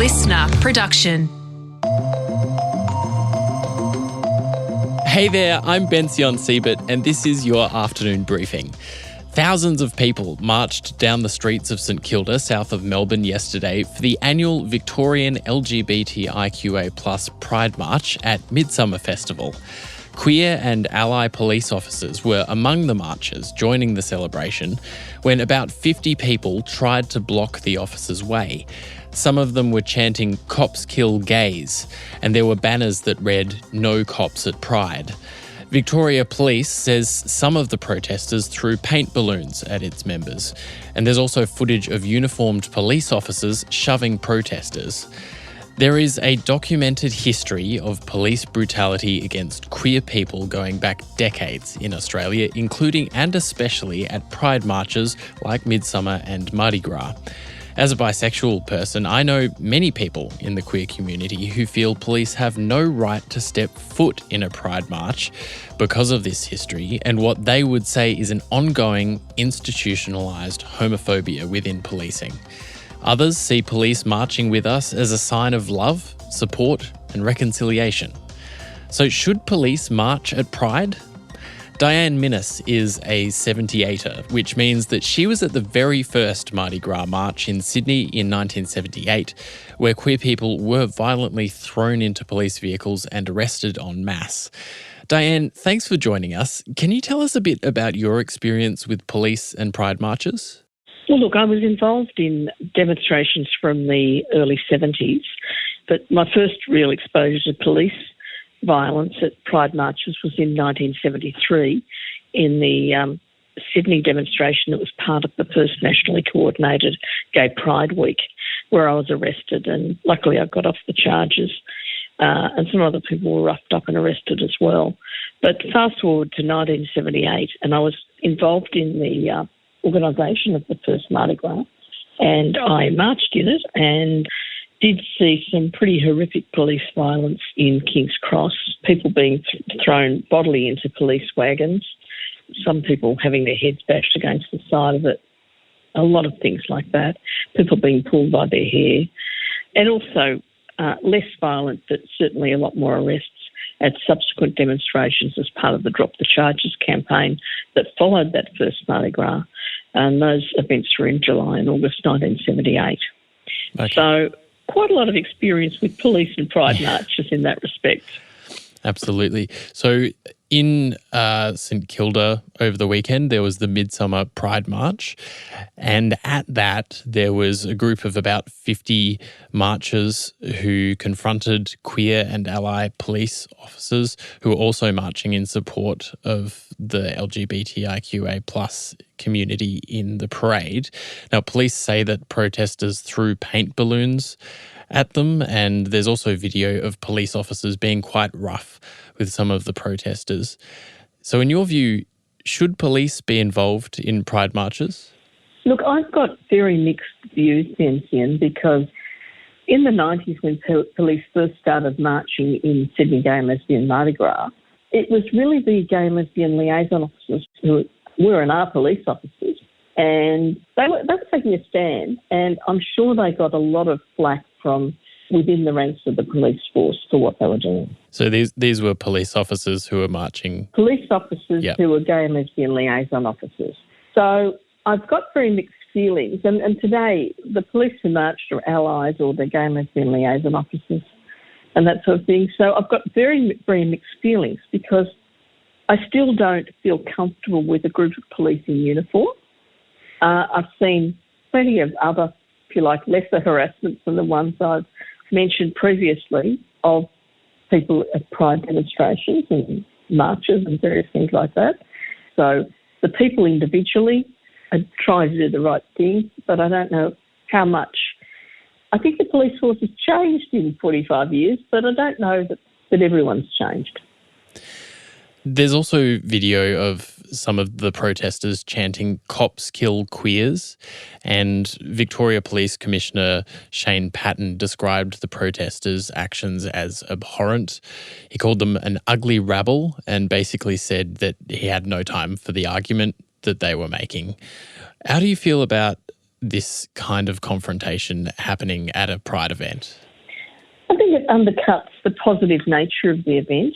listener production. Hey there, I'm Bension Siebert and this is your afternoon briefing. Thousands of people marched down the streets of St Kilda, south of Melbourne yesterday for the annual Victorian LGBTQIA+ Pride March at Midsumma Festival. Queer and ally police officers were among the marchers joining the celebration when about 50 people tried to block the officers' way. Some of them were chanting "Cops kill gays," and there were banners that read "No cops at Pride." Victoria Police says some of the protesters threw paint balloons at its members, and there's also footage of uniformed police officers shoving protesters. There is a documented history of police brutality against queer people going back decades in Australia, including and especially at pride marches like Midsumma and Mardi Gras. As a bisexual person, I know many people in the queer community who feel police have no right to step foot in a pride march because of this history and what they would say is an ongoing, institutionalised homophobia within policing. Others see police marching with us as a sign of love, support and reconciliation. So should police march at Pride? Diane Minnis is a 78er, which means that she was at the very first Mardi Gras march in Sydney in 1978, where queer people were violently thrown into police vehicles and arrested en masse. Diane, thanks for joining us. Can you tell us a bit about your experience with police and pride marches? Well, look, I was involved in demonstrations from the early 70s, but my first real exposure to police violence at pride marches was in 1973 in the Sydney demonstration that was part of the first nationally coordinated Gay Pride Week, where I was arrested, and luckily I got off the charges, and some other people were roughed up and arrested as well. But fast forward to 1978, and I was involved in the organisation of the first Mardi Gras, and I marched in it and did see some pretty horrific police violence in King's Cross, people being thrown bodily into police wagons, some people having their heads bashed against the side of it, a lot of things like that, people being pulled by their hair, and also less violent but certainly a lot more arrests at subsequent demonstrations as part of the Drop the Charges campaign that followed that first Mardi Gras. And those events were in July and August 1978. Okay. So quite a lot of experience with police and pride marches in that respect. Absolutely. So in St Kilda over the weekend, there was the Midsumma Pride March, and at that there was a group of about 50 marchers who confronted queer and ally police officers who were also marching in support of the LGBTIQA+ community in the parade. Now, police say that protesters threw paint balloons at them, and there's also video of police officers being quite rough with some of the protesters. So in your view, should police be involved in pride marches? Look, I've got very mixed views, Bension, because in the 90s when police first started marching in Sydney Gay and Lesbian Mardi Gras, it was really the gay and lesbian liaison officers who were and are police officers, and they were taking a stand, and I'm sure they got a lot of flack from within the ranks of the police force for what they were doing. So these were police officers who were marching? Police officers who were gay and lesbian liaison officers. So I've got very mixed feelings, and today the police who marched are allies or the gay and lesbian liaison officers and that sort of thing. So I've got very, very mixed feelings because I still don't feel comfortable with a group of police in uniform. I've seen plenty of other, if you like, lesser harassments than the ones I've mentioned previously of people at pride demonstrations and marches and various things like that. So the people individually are trying to do the right thing, but I don't know how much. I think the police force has changed in 45 years, but I don't know that everyone's changed. There's also video of some of the protesters chanting "Cops kill queers," and Victoria Police Commissioner Shane Patton described the protesters' actions as abhorrent. He called them an ugly rabble and basically said that he had no time for the argument that they were making. How do you feel about this kind of confrontation happening at a Pride event? I think it undercuts the positive nature of the event.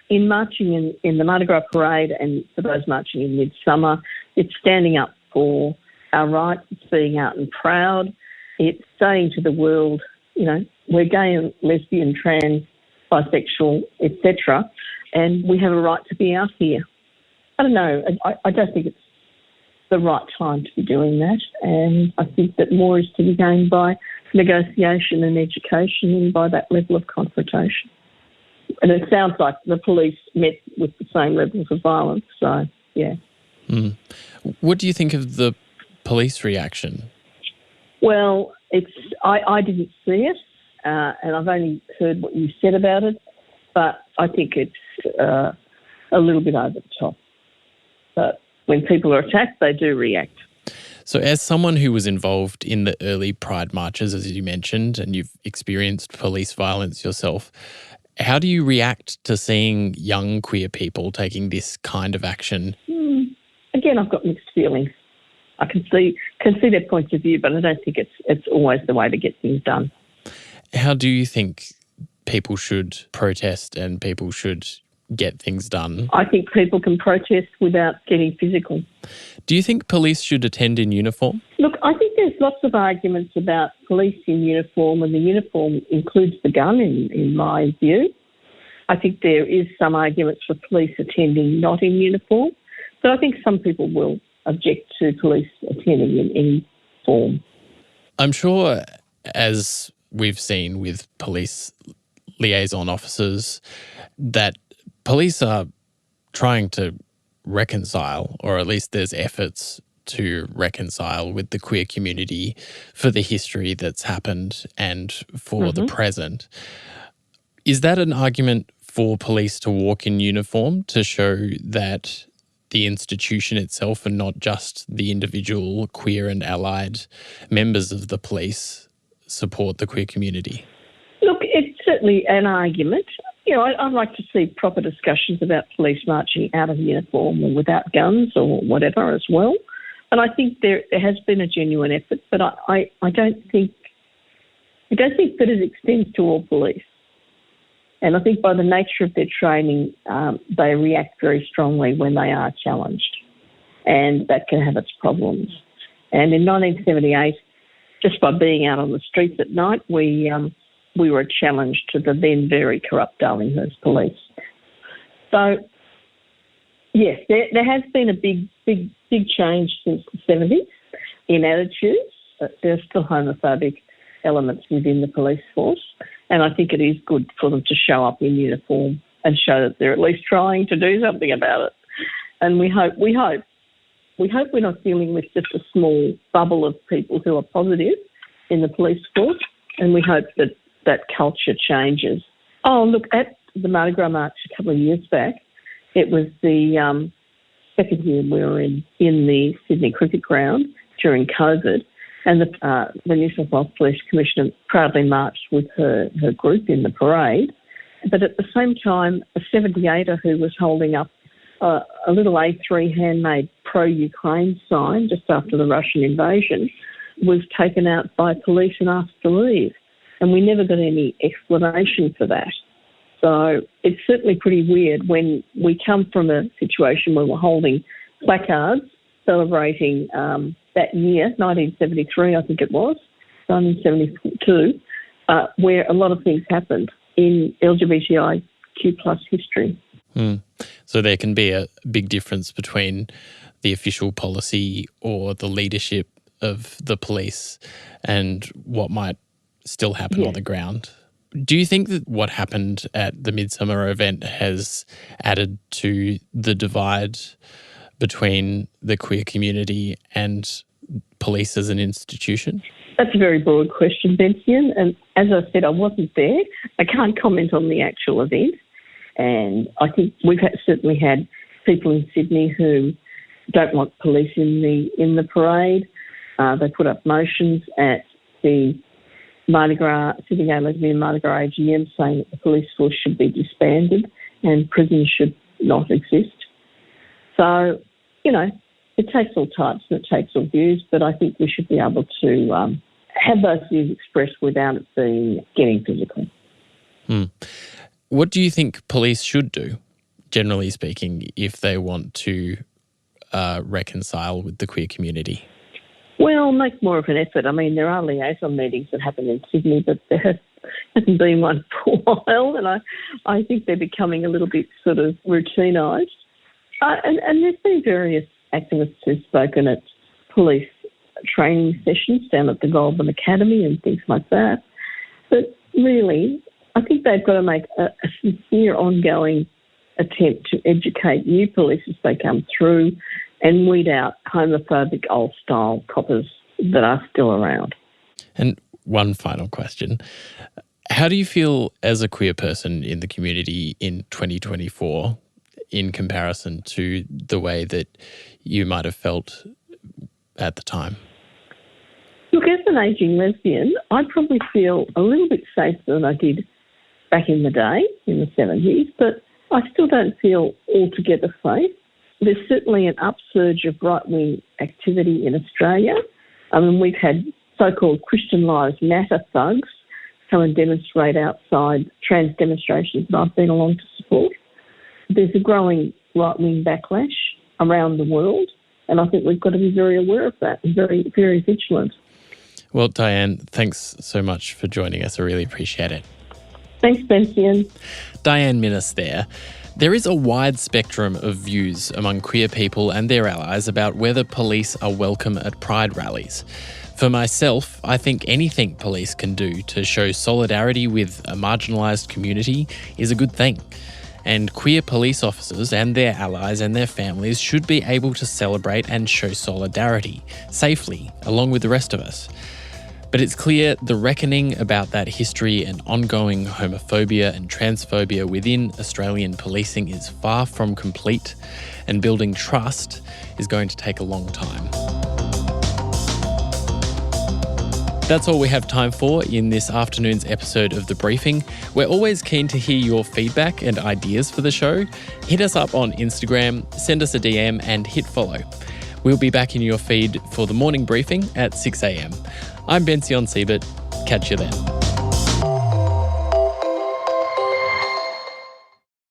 In marching in the Mardi Gras parade and for those marching in Midsumma, it's standing up for our rights, it's being out and proud, it's saying to the world, you know, we're gay and lesbian, trans, bisexual, etc., and we have a right to be out here. I don't know, I don't think it's the right time to be doing that, and I think that more is to be gained by negotiation and education and by that level of confrontation. And it sounds like the police met with the same levels of violence, so, yeah. Mm. What do you think of the police reaction? Well, I didn't see it, and I've only heard what you said about it, but I think it's a little bit over the top. But when people are attacked, they do react. So as someone who was involved in the early Pride marches, as you mentioned, and you've experienced police violence yourself, how do you react to seeing young queer people taking this kind of action? Again, I've got mixed feelings. I can see their points of view, but I don't think it's always the way to get things done. How do you think people should protest and people should get things done? I think people can protest without getting physical. Do you think police should attend in uniform? Look, I think there's lots of arguments about police in uniform, and the uniform includes the gun in my view. I think there is some arguments for police attending not in uniform, but I think some people will object to police attending in any form. I'm sure, as we've seen with police liaison officers, that police are trying to reconcile, or at least there's efforts to reconcile with the queer community for the history that's happened and for the present. Is that an argument for police to walk in uniform to show that the institution itself and not just the individual queer and allied members of the police support the queer community? Look, it's certainly an argument. You know, I'd like to see proper discussions about police marching out of uniform or without guns or whatever as well. And I think there has been a genuine effort, but I don't think that it extends to all police. And I think by the nature of their training, they react very strongly when they are challenged, and that can have its problems. And in 1978, just by being out on the streets at night, we were challenged to the then very corrupt Darlinghurst police. So, yes, there has been a big change since the 70s in attitudes. There are still homophobic elements within the police force, and I think it is good for them to show up in uniform and show that they're at least trying to do something about it. And we hope we're not dealing with just a small bubble of people who are positive in the police force, and we hope that culture changes. Oh, look, at the Mardi Gras March a couple of years back, it was the second year we were in the Sydney Cricket Ground during COVID, and the New South Wales Police Commissioner proudly marched with her group in the parade. But at the same time, a 78er who was holding up a little A3 handmade pro-Ukraine sign just after the Russian invasion was taken out by police and asked to leave. And we never got any explanation for that. So it's certainly pretty weird when we come from a situation where we're holding placards celebrating that year, 1973 I think it was, 1972, where a lot of things happened in LGBTIQ plus history. So there can be a big difference between the official policy or the leadership of the police and what might still happen on the ground. Do you think that what happened at the Midsumma event has added to the divide between the queer community and police as an institution? That's a very broad question, Bension. And as I said, I wasn't there. I can't comment on the actual event. And I think we've certainly had people in Sydney who don't want police in the parade. They put up motions at the Mardi Gras, Sydney Gay Lesbian Mardi Gras AGM saying that the police force should be disbanded and prisons should not exist. So, you know, it takes all types and it takes all views, but I think we should be able to have those views expressed without it getting physical. What do you think police should do, generally speaking, if they want to reconcile with the queer community? Well, make more of an effort. I mean, there are liaison meetings that happen in Sydney, but there hasn't been one for a while, and I think they're becoming a little bit sort of routinised. And there's been various activists who've spoken at police training sessions down at the Goulburn Academy and things like that. But really, I think they've got to make a sincere, ongoing attempt to educate new police as they come through and weed out homophobic old-style coppers that are still around. And one final question. How do you feel as a queer person in the community in 2024 in comparison to the way that you might have felt at the time? Look, as an ageing lesbian, I probably feel a little bit safer than I did back in the day, in the 70s, but I still don't feel altogether safe. There's certainly an upsurge of right-wing activity in Australia. I mean, we've had so-called Christian Lives Matter thugs come and demonstrate outside trans demonstrations that I've been along to support. There's a growing right-wing backlash around the world, and I think we've got to be very aware of that and very, very vigilant. Well, Diane, thanks so much for joining us. I really appreciate it. Thanks, Bension. Diane Minnis there. There is a wide spectrum of views among queer people and their allies about whether police are welcome at pride rallies. For myself, I think anything police can do to show solidarity with a marginalised community is a good thing. And queer police officers and their allies and their families should be able to celebrate and show solidarity safely, along with the rest of us. But it's clear the reckoning about that history and ongoing homophobia and transphobia within Australian policing is far from complete, and building trust is going to take a long time. That's all we have time for in this afternoon's episode of The Briefing. We're always keen to hear your feedback and ideas for the show. Hit us up on Instagram, send us a DM and hit follow. We'll be back in your feed for the morning briefing at 6 a.m. I'm Bension Siebert. Catch you then.